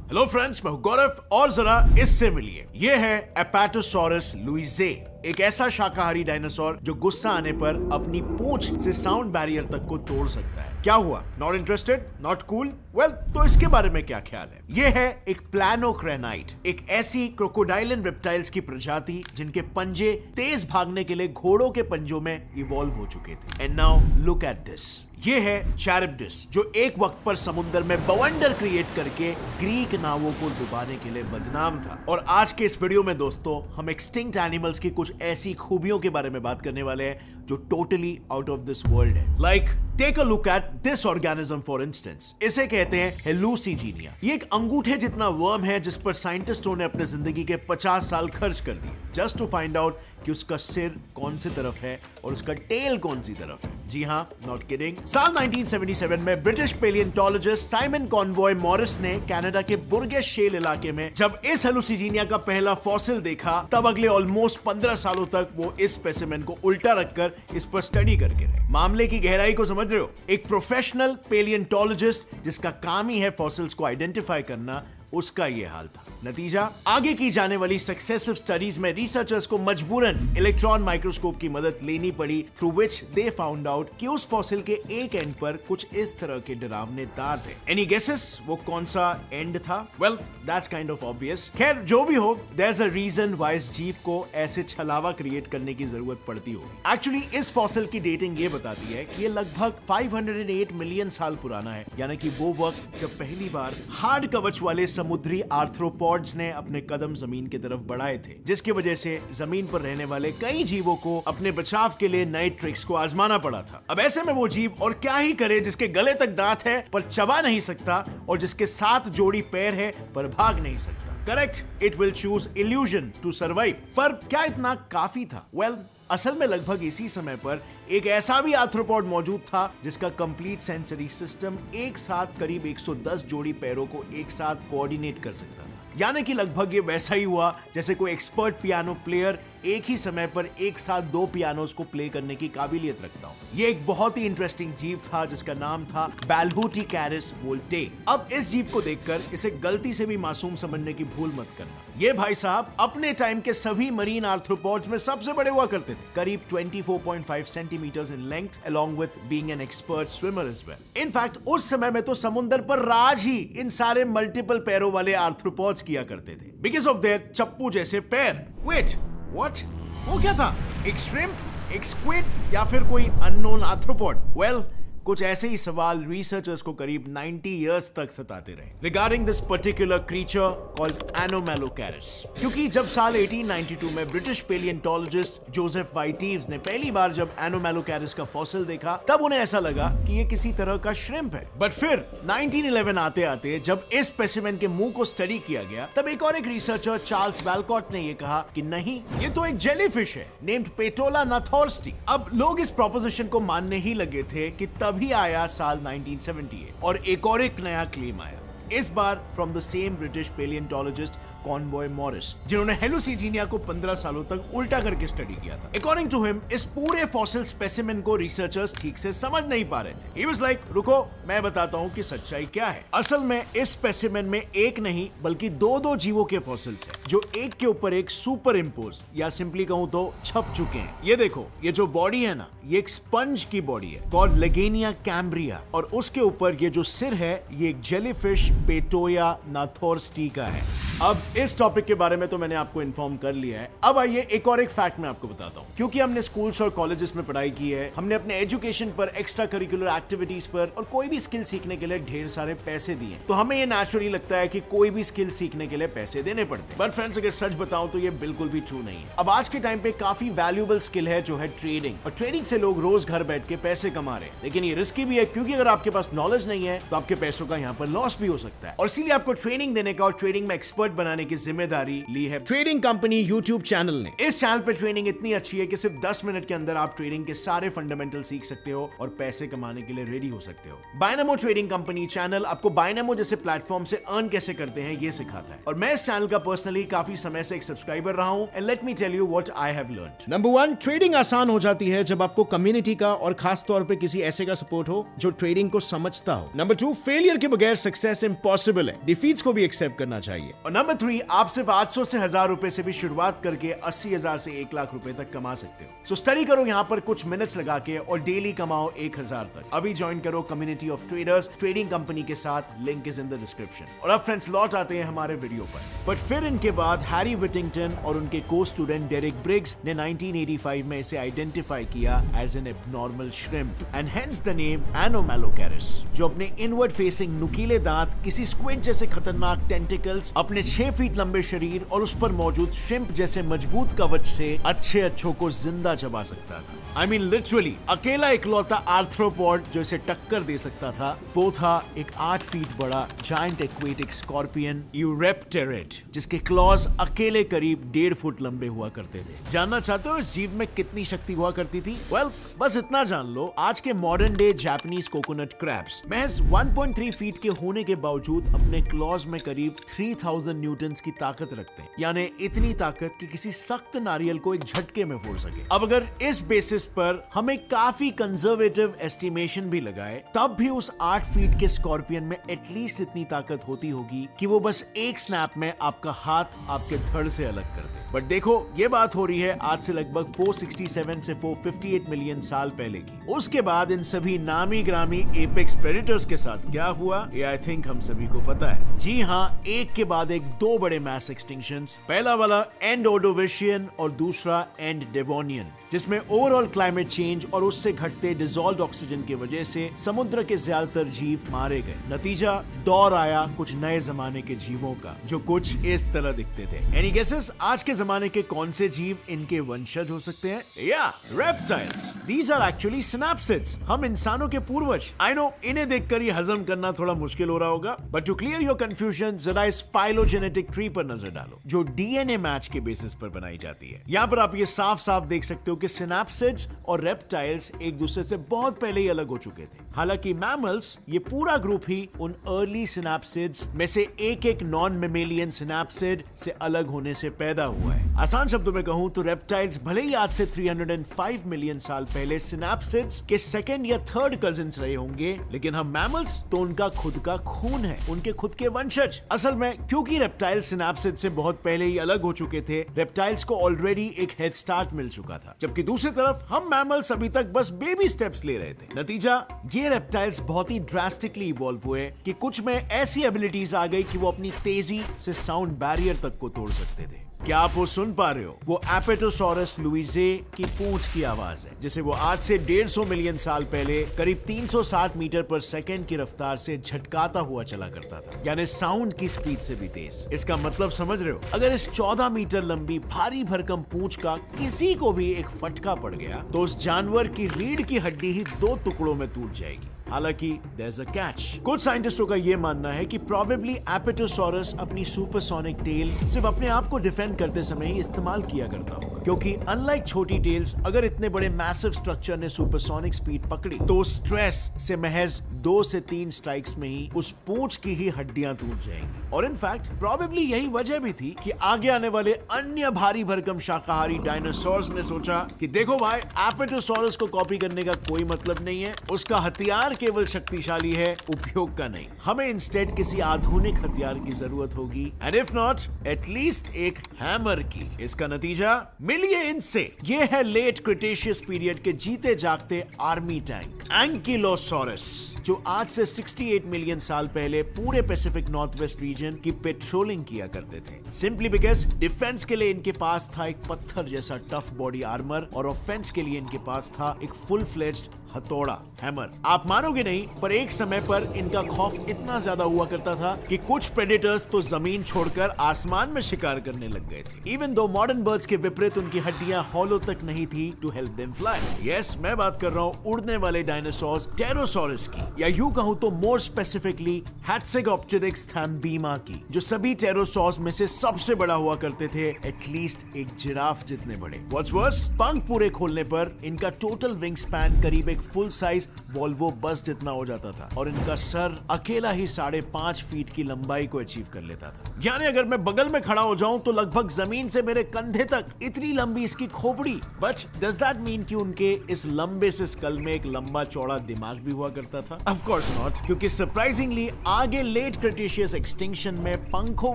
Hello friends, मैं हूं गौरव और जरा इससे मिलिए। ये है एपेटोसॉरस लुइसे, एक ऐसा शाकाहारी डायनासोर जो गुस्सा आने पर अपनी पूंछ से साउंड बैरियर तक को तोड़ सकता है। क्या हुआ? Not interested? Not cool? Well, तो इसके बारे में क्या ख्याल है? ये है एक प्लानोक्रेनाइट, एक ऐसी क्रोकोडाइलन रेप्टाइल्स की प्रजाति जिनके पंजे तेज भागने के लिए घोड़ों के पंजों में इवॉल्व हो चुके थे। And now look at this. ये है चैरिप्टिस, जो एक वक्त पर समुद्र में बवंडर क्रिएट करके ग्रीक नावों को डुबाने के लिए बदनाम था। और आज के इस वीडियो में दोस्तों हम एक्सटिंक्ट एनिमल्स की कुछ ऐसी खूबियों के बारे में बात करने वाले हैं जो totally out of this world है। Like take a look at this organism for instance. इसे कहते हैं हेलुसिजीनिया। ये एक अंगूठे जितना वर्म है जिस पर साइंटिस्टों ने अपने जिंदगी के 50 साल खर्च कर दिए जस्ट टू फाइंड आउट कि उसका सिर कौन सी तरफ है और उसका टेल कौन सी तरफ है। जी हाँ, नॉट किडिंग। साल 1977 में ब्रिटिश पेलियोंटोलॉजिस्ट साइमन कॉनवॉय मॉरिस ने कनाडा के बुर्गे शेल इलाके में जब इस हेलुसिजीनिया का पहला फॉसिल देखा, तब अगले ऑलमोस्ट 15 सालों तक वो इस स्पेसिमेन को उल्टा रखकर इस पर स्टडी करके रहे। मामले की गहराई को समझ रहे हो? एक प्रोफेशनल पेलियोंटोलॉजिस्ट जिसका काम ही है फॉसिल्स को आइडेंटिफाई करना, उसका ये हाल था। नतीजा, आगे की जाने वाली सक्सेसिव स्टडीज में रिसर्चर्स को मजबूरन इलेक्ट्रॉन माइक्रोस्कोप की मदद लेनी पड़ी, through which they found out कि उस फॉसिल के एक एंड पर कुछ इस तरह के डरावने दांत थे। एनी गेसेस वो कौन सा एंड था? Well, that's kind of obvious. खैर, जो भी हो, there is a reason why इस जीव को ऐसे छलावा क्रिएट करने की जरूरत पड़ती होगी। एक्चुअली इस फॉसिल की डेटिंग ये बताती है कि ये लगभग 508 मिलियन साल पुराना है, यानी कि वो वक्त जब पहली बार हार्ड कवच वाले समुद्री आर्थ्रोपॉड्स ने अपने कदम जमीन की तरफ बढ़ाए थे, जिसकी वजह से जमीन पर रहने वाले कई जीवों को अपने बचाव के लिए नए ट्रिक्स को आजमाना पड़ा था। अब ऐसे में वो जीव और क्या ही करे जिसके गले तक दांत है पर चबा नहीं सकता, और जिसके 7 जोड़ी पैर है पर भाग नहीं सकता। Correct, it will choose illusion to survive. पर क्या इतना काफी था? वेल, असल में लगभग इसी समय पर एक ऐसा भी आर्थ्रोपॉड मौजूद था जिसका कंप्लीट सेंसरी सिस्टम एक साथ करीब 110 जोड़ी पैरों को एक साथ कोऑर्डिनेट कर सकता था। यानी कि लगभग ये वैसा ही हुआ जैसे कोई एक्सपर्ट पियानो प्लेयर एक ही समय पर एक साथ 2 पियानोस को प्ले करने की काबिलियत रखता हो। ये एक बहुत ही इंटरेस्टिंग जीव था जिसका नाम था बैल्हुटिकैरिस वोल्टे। अब इस जीव को देखकर इसे गलती से भी मासूम समझने की भूल मत करना। ये भाई साहब अपने टाइम के सभी मरीन आर्थ्रोपॉड्स में सबसे बड़े हुआ करते थे, करीब 24.5 centimetres in length, along with being an expert swimmer as well. In fact उस समय में तो समुद्र पर राज ही इन सारे मल्टीपल पैरों वाले आर्थ्रोपॉड्स किया करते थे, बिकॉज ऑफ देयर चप्पू जैसे पैर। Wait, what? वो क्या था? एक श्रिम्प, एक स्क्विड या फिर कोई अननोन आर्थ्रोपॉड? वेल, कुछ ऐसे ही सवाल रिसर्चर्स को करीब 90 इयर्स तक सताते रहे regarding this particular creature called anomalocaris. क्योंकि जब साल 1892 में ब्रिटिश पेलियोंटोलॉजिस्ट जोसेफ वाइटीव्स ने पहली बार जब एनोमेलोकैरिस का फॉसिल देखा, तब उन्हें ऐसा लगा कि ये किसी तरह का श्रिम्प है। बट फिर 1911 आते आते जब इस स्पेसिमेन के मुंह को स्टडी किया गया, तब एक और एक रिसर्चर चार्ल्स वैलकॉट ने ये कहा कि नहीं, ये तो एक जेलीफिश है नेम्ड पेटोला नाथोर्स्टी। अब लोग इस प्रोपोजिशन को मानने ही लगे थे कि तभी आया साल 1978 और एक नया क्लेम आया, इस बार from the same British palaeontologist Conway Morris, जिन्होंने हेलुसिजीनिया को 15 सालों तक उल्टा करके स्टडी किया था। अकॉर्डिंग टू हिम, इस पूरे फॉसिल स्पेसिमेन को रिसर्चर्स ठीक से समझ नहीं पा रहे थे। He was like, रुको, मैं बताता हूँ कि सच्चाई क्या है। असल में इस स्पेसिमेन में एक नहीं बल्कि 2 जीवों के फॉसिल्स हैं, जो एक के ऊपर एक सुपर इम्पोज या सिंपली कहूँ तो छप चुके हैं। ये देखो, ये जो बॉडी है ना, ये एक स्पंज की बॉडी है कॉल्ड लेगेनिया कैम्ब्रिया, और उसके ऊपर ये जो सिर है ये एक जेलीफिश पेटोया नाथोर्स्टी का है। अब इस टॉपिक के बारे में तो मैंने आपको इन्फॉर्म कर लिया है। अब आइए एक और एक फैक्ट मैं आपको बताता हूँ। क्योंकि हमने स्कूल्स और कॉलेजेस में पढ़ाई की है, हमने अपने एजुकेशन पर, एक्स्ट्रा करिकुलर एक्टिविटीज पर और कोई भी स्किल सीखने के लिए ढेर सारे पैसे दिए, तो हमें ये नेचुरली लगता है कि कोई भी स्किल सीखने के लिए पैसे देने पड़ते। बट फ्रेंड्स, अगर सच बताऊं तो ये बिल्कुल भी ट्रू नहीं है। अब आज के टाइम पे काफी वैल्यूएबल स्किल है जो है ट्रेडिंग, और ट्रेडिंग से लोग रोज घर बैठ के पैसे कमा रहे हैं। लेकिन ये रिस्की भी है, क्योंकि अगर आपके पास नॉलेज नहीं है तो आपके पैसों का यहाँ पर लॉस भी हो सकता है। और इसीलिए आपको ट्रेनिंग देने का और ट्रेडिंग में एक्सपर्ट इनवर्ट बनाने की जिम्मेदारी ली है ट्रेडिंग कंपनी यूट्यूब चैनल ने। इस चैनल पे ट्रेडिंग इतनी अच्छी है कि सिर्फ 10 मिनट के अंदर आप ट्रेडिंग के सारे फंडामेंटल सीख सकते हो और पैसे कमाने के लिए रेडी हो सकते हो। बायनमो ट्रेडिंग कंपनी चैनल आपको बायनमो जैसे प्लेटफॉर्म से अर्न कैसे करते हैं ये सिखाता है, और मैं इस चैनल का पर्सनली काफी समय से एक सब्सक्राइबर रहा हूं। And let me tell you what I have learned. Number 1, trading आसान हो जाती है जब आपको कम्युनिटी का और खास तौर पे किसी ऐसे का सपोर्ट हो जो ट्रेडिंग को समझता हो। नंबर 2, फेलियर के बगैर सक्सेस इम्पॉसिबल है, डिफीट्स को भी एक्सेप्ट करना चाहिए। और नंबर 3, आप सिर्फ 800 से 1000 रुपए से भी शुरुआत करके 80,000 से 1 लाख रुपए तक कमा सकते हो। सो स्टडी करो यहाँ पर कुछ मिनट्स लगा के और डेली कमाओ 1000 तक। अभी ज्वाइन करो community of traders trading company के साथ, link is in the description. और अब फ्रेंड्स लौट आते हैं हमारे वीडियो पर। बट फिर इनके बाद हैरी विटिंगटन और उनके को स्टूडेंट डेरिक ब्रिग्स ने 1985 में इसे आइडेंटिफाई किया as an abnormal shrimp and hence the name anomalocaris, जो अपने इनवर्ड फेसिंग नुकीले दांत, किसी स्क्विड जैसे खतरनाक टेंटिकल्स, अपने 6 फीट लंबे शरीर और उस पर मौजूद श्रिम्प जैसे मजबूत कवच से अच्छों को जिंदा चबा सकता था। I mean लिटरली अकेला इकलौता आर्थ्रोपॉड जो इसे टक्कर दे सकता था वो था एक 8 फीट बड़ा जायंट एक्वेटिक स्कॉर्पियन यूरेप्टेरिड, जिसके क्लॉज अकेले करीब 1.5 फुट लंबे हुआ करते थे। जानना चाहते हो इस जीव में कितनी शक्ति हुआ करती थी? वेल, बस इतना जान लो, आज के modern day Japanese coconut crabs महज 1.3 फीट के होने के बावजूद अपने क्लॉज में करीब 3000 न्यूटन्स की ताकत रखते हैं, यानी इतनी ताकत कि किसी सख्त नारियल को एक झटके में फोड़ सके। अब अगर इस बेसिस पर हमें काफी कंजर्वेटिव एस्टिमेशन भी लगाए, तब भी उस 8 फीट के स्कॉर्पियन में एटलीस्ट इतनी ताकत होती होगी कि वो बस एक स्नैप में आपका हाथ आपके धड़ से अलग कर दे। बट देखो, ये बात हो रही है आज से लगभग 467 से 458 मिलियन साल पहले की। उसके बाद इन सभी नामी ग्रामी एपेक्स प्रेडेटर्स के साथ क्या हुआ ये आई थिंक हम सभी को पता है। जी हाँ, एक के बाद एक 2 बड़े मैस एक्सटिंक्शंस, पहला वाला एंड ओर्डोविशियन और दूसरा एंड डेवोनियन, जिसमें ओवरऑल क्लाइमेट चेंज और उससे घटते डिसॉल्व्ड ऑक्सीजन की वजह से समुद्र के ज्यादातर जीव मारे गए। नतीजा, दौर आया कुछ नए जमाने के जीवों का जो कुछ इस तरह दिखते थे। एनी गेसेस, आज के जमाने के कौन से जीव इनके वंशज हो सकते हैं? या रेप्टाइल्स। दीज आर एक्चुअली सिनैप्सिड्स, हम इंसानों के पूर्वज। आई नो इन्हें देखकर ये हजम करना थोड़ा मुश्किल हो रहा होगा, but to clear your confusion जरा इस फाइलोजेनेटिक ट्री पर नजर डालो जो डीएनए मैच के बेसिस पर बनाई जाती है। यहाँ पर आप ये साफ साफ देख सकते हो कि सिनैप्सिड्स और रेप्टाइल्स एक दूसरे से बहुत पहले ही अलग हो चुके थे। हालांकि मैमल्स, ये पूरा ग्रुप ही उन अर्ली सिनैप्सिड्स में से एक नॉन मेमेलियन सिनैप्सिड से अलग होने से पैदा हुआ है। आसान शब्दों में कहूं तो रेप्टाइल्स भले ही आज से 305 मिलियन साल पहले सिनैप्सिड्स के सेकंड या थर्ड कजिन्स रहे होंगे, लेकिन हम मैमल्स तो उनका खुद का खून है, उनके खुद के वंशज। असल में क्योंकि रेप्टाइल सिनैप्सिड से बहुत पहले ही अलग हो चुके थे, रेप्टाइल्स को ऑलरेडी एक हेड स्टार्ट मिल चुका था, जबकि दूसरी तरफ हम मैमल्स अभी तक बस बेबी स्टेप्स ले रहे थे। नतीजा, ये रेप्टाइल्स बहुत ही ड्रास्टिकली इवॉल्व हुए कि कुछ में ऐसी एबिलिटीज आ गई कि वो अपनी तेजी से साउंड बैरियर तक को तोड़ सकते थे। क्या आप वो सुन पा रहे हो? वो एपेटोसॉरस लुइजे की पूंछ की आवाज है, जिसे वो आज से 150 मिलियन साल पहले करीब 360 मीटर पर सेकंड की रफ्तार से झटकाता हुआ चला करता था, यानी साउंड की स्पीड से भी तेज। इसका मतलब समझ रहे हो? अगर इस 14 मीटर लंबी भारी भरकम पूंछ का किसी को भी एक फटका पड़ गया तो उस जानवर की रीढ़ की हड्डी ही 2 टुकड़ों में टूट जाएगी। हालांकि there's a catch। कुछ साइंटिस्टों का यह मानना है कि probably एपेटोसॉरस अपनी सुपरसोनिक टेल सिर्फ अपने आप को डिफेंड करते समय ही इस्तेमाल किया करता होगा, क्योंकि अनलाइक छोटी टेल्स, अगर इतने बड़े मैसिव स्ट्रक्चर ने सुपरसोनिक स्पीड पकड़ी तो स्ट्रेस से महज 2 से 3 स्ट्राइक्स में ही उस पूंछ की ही हड्डियां टूट जाएंगी। और इनफैक्ट प्रॉबेबली यही वजह भी थी कि आगे आने वाले अन्य भारी भरकम शाकाहारी डायनासोर्स ने सोचा कि देखो भाई, एपेटोसॉरस को कॉपी करने का कोई मतलब नहीं है, उसका हथियार केवल शक्तिशाली है, उपयोग का नहीं। हमें इंस्टेड किसी आधुनिक हथियार की जरूरत होगी, एंड इफ नॉट एटलीस्ट एक हैमर की। इसका नतीजा मिलिए इनसे। ये है लेट क्रिटेशियस पीरियड के जीते जागते आर्मी टैंक एंकिलोसॉरस, जो आज से 68 मिलियन साल पहले पूरे पैसिफिक नॉर्थ वेस्ट रीजन की पेट्रोलिंग किया करते थे, सिंपली बिकॉज डिफेंस के लिए इनके पास था एक पत्थर जैसा टफ बॉडी आर्मर और ऑफेंस के लिए इनके पास था एक फुल फ्लेज्ड हथौड़ा, हैमर। आप मानोगे नहीं, पर एक समय पर इनका खौफ इतना ज्यादा हुआ करता था कि कुछ प्रेडेटर्स तो जमीन छोड़कर आसमान में शिकार करने लग गए थे। इवन दो मॉडर्न बर्ड्स के विपरीत उनकी हड्डियां हॉलो तक नहीं थी to help them fly. Yes, मैं बात कर रहा हूं उड़ने वाले डायनासोर्स टेरोसॉरस की। या यूं कहूं तो मोर स्पेसिफिकली हैट्सेगोप्टेरिक्स थैम्बीमा की, जो सभी टेरोसॉर्स में से सबसे बड़ा हुआ करते थे, एटलीस्ट एक जिराफ जितने बड़े। What's worse, पंख पूरे खोलने पर इनका टोटल विंग स्पैन करीब एक फुल साइज वॉल्वो बस जितना हो जाता था और इनका सर अकेला ही 5.5 फीट की लंबाई को अचीव कर लेता था। यानी अगर मैं बगल में खड़ा हो जाऊं तो लगभग जमीन से मेरे कंधे तक इतनी लंबी इसकी खोपड़ी। बट डज दैट मीन कि उनके इस लंबे से स्कल में एक लंबा चौड़ा दिमाग भी हुआ करता था? ऑफ कोर्स नॉट, क्योंकि सरप्राइजिंगली आगे लेट क्रिटेशियस एक्सटिंक्शन में पंखों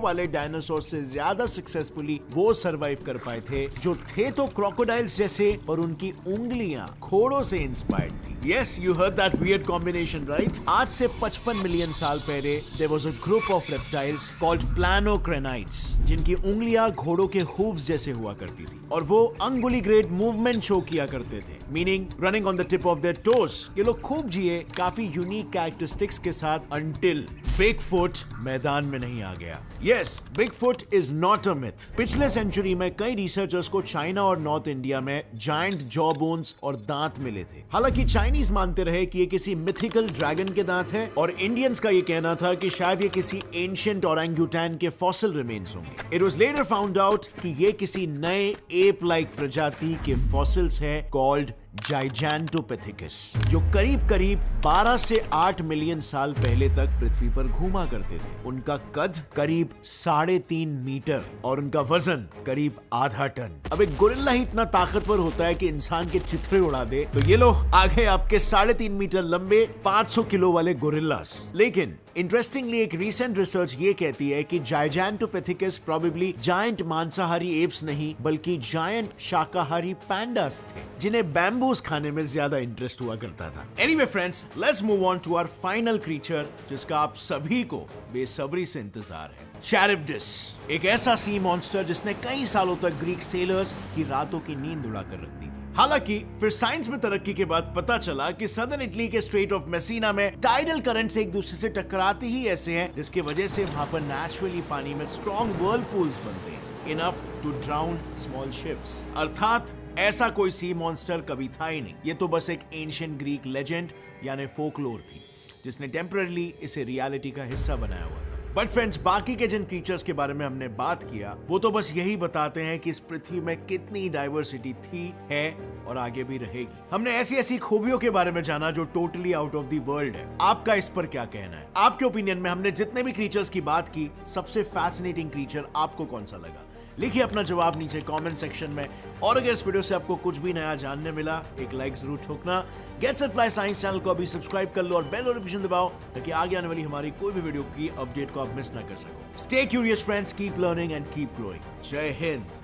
वाले डायनासोर से ज्यादा सक्सेसफुली वो सरवाइव कर पाए थे, जो थे तो क्रोकोडाइल्स जैसे पर उनकी उंगलियां घोड़ों से इंस्पायर्ड थी। Yes, you heard that weird combination right. आज से 55 मिलियन साल पहले there was a group of reptiles called planocranites, जिनकी उंगलियां घोड़ों के हूव्स जैसे हुआ करती थी और वो अंगुलीग्रेड मूवमेंट शो किया करते थे, meaning running on the tip of their toes. ये लोग खूब जिए काफी यूनिक कैरेक्टरिस्टिक्स के साथ अंटिल बिगफुट मैदान में नहीं आ गया। Yes, Bigfoot is not a myth. पिछले सेंचुरी में कई रिसर्चर्स को चाइना और नॉर्थ इंडिया में जायंट जॉ बोन्स और दांत मिले थे। हालांकि चाइनीज मानते रहे कि ये किसी मिथिकल ड्रैगन के दांत हैं और इंडियंस का ये कहना था कि शायद ये किसी एंशिएंट ओरंगुटैन के फॉसिल रिमेन्स होंगे। It was later found out कि ये किसी नए एप लाइक प्रजाति के फॉसिल्स हैं कॉल्ड जाइजेंटोपिथेकस, जो करीब 12 से 8 मिलियन साल पहले तक पृथ्वी पर घूमा करते थे। उनका कद करीब 3.5 मीटर और उनका वजन करीब आधा टन। अब एक गोरिल्ला ही इतना ताकतवर होता है कि इंसान के चिथड़े उड़ा दे, तो ये लो आ गए आपके 3.5 मीटर लंबे 500 किलो वाले गोरिल्लास। लेकिन इंटरेस्टिंगली एक रीसेंट रिसर्च ये कहती है कि जाइजेंटोपिथेकस प्रोबेबली जायंट मांसाहारी एप्स नहीं बल्कि जायंट शाकाहारी पैंडास थे, जिन्हें बैम्बूस खाने में ज्यादा इंटरेस्ट हुआ करता था। Anyway friends, let's move on to our final creature, जिसका आप सभी को बेसब्री से इंतजार है। चैरिप्टिस, एक ऐसा सी मॉन्स्टर जिसने कई सालों तक ग्रीक सेलर्स की रातों की नींद उड़ा कर रख दी थी। हालांकि फिर साइंस में तरक्की के बाद पता चला कि सदर्न इटली के स्ट्रेट ऑफ मेसिना में टाइडल करंट्स एक दूसरे से टकराते ही ऐसे हैं, जिसकी वजह से वहां पर नेचुरली पानी में स्ट्रॉन्ग व्हर्लपूल्स बनते हैं, enough to drown small ships. अर्थात ऐसा कोई सी मॉन्स्टर कभी था ही नहीं। ये तो बस एक एंशिएंट ग्रीक लेजेंड यानी फोकलोर थी, जिसने टेम्पररी इसे रियलिटी का हिस्सा बनाया हुआ था। बट फ्रेंड्स, बाकी के जिन क्रीचर्स के बारे में हमने बात किया वो तो बस यही बताते हैं कि इस पृथ्वी में कितनी डाइवर्सिटी थी, है और आगे भी रहेगी। हमने ऐसी ऐसी खूबियों के बारे में जाना जो totally out of the world है। आपका इस पर क्या कहना है? आपके ओपिनियन में हमने जितने भी क्रीचर्स की बात की, सबसे फैसिनेटिंग क्रीचर आपको कौन सा लगा? लिखिए अपना जवाब नीचे कमेंट सेक्शन में। और अगर इस वीडियो से आपको कुछ भी नया जानने मिला, एक लाइक जरूर ठोकना। Get set fly science channel को अभी सब्सक्राइब कर लो और बेल नोटिफिकेशन दबाओ ताकि आगे आने वाली हमारी कोई भी वीडियो की अपडेट को आप मिस ना कर सको। Stay curious friends, keep learning and keep growing. जय हिंद।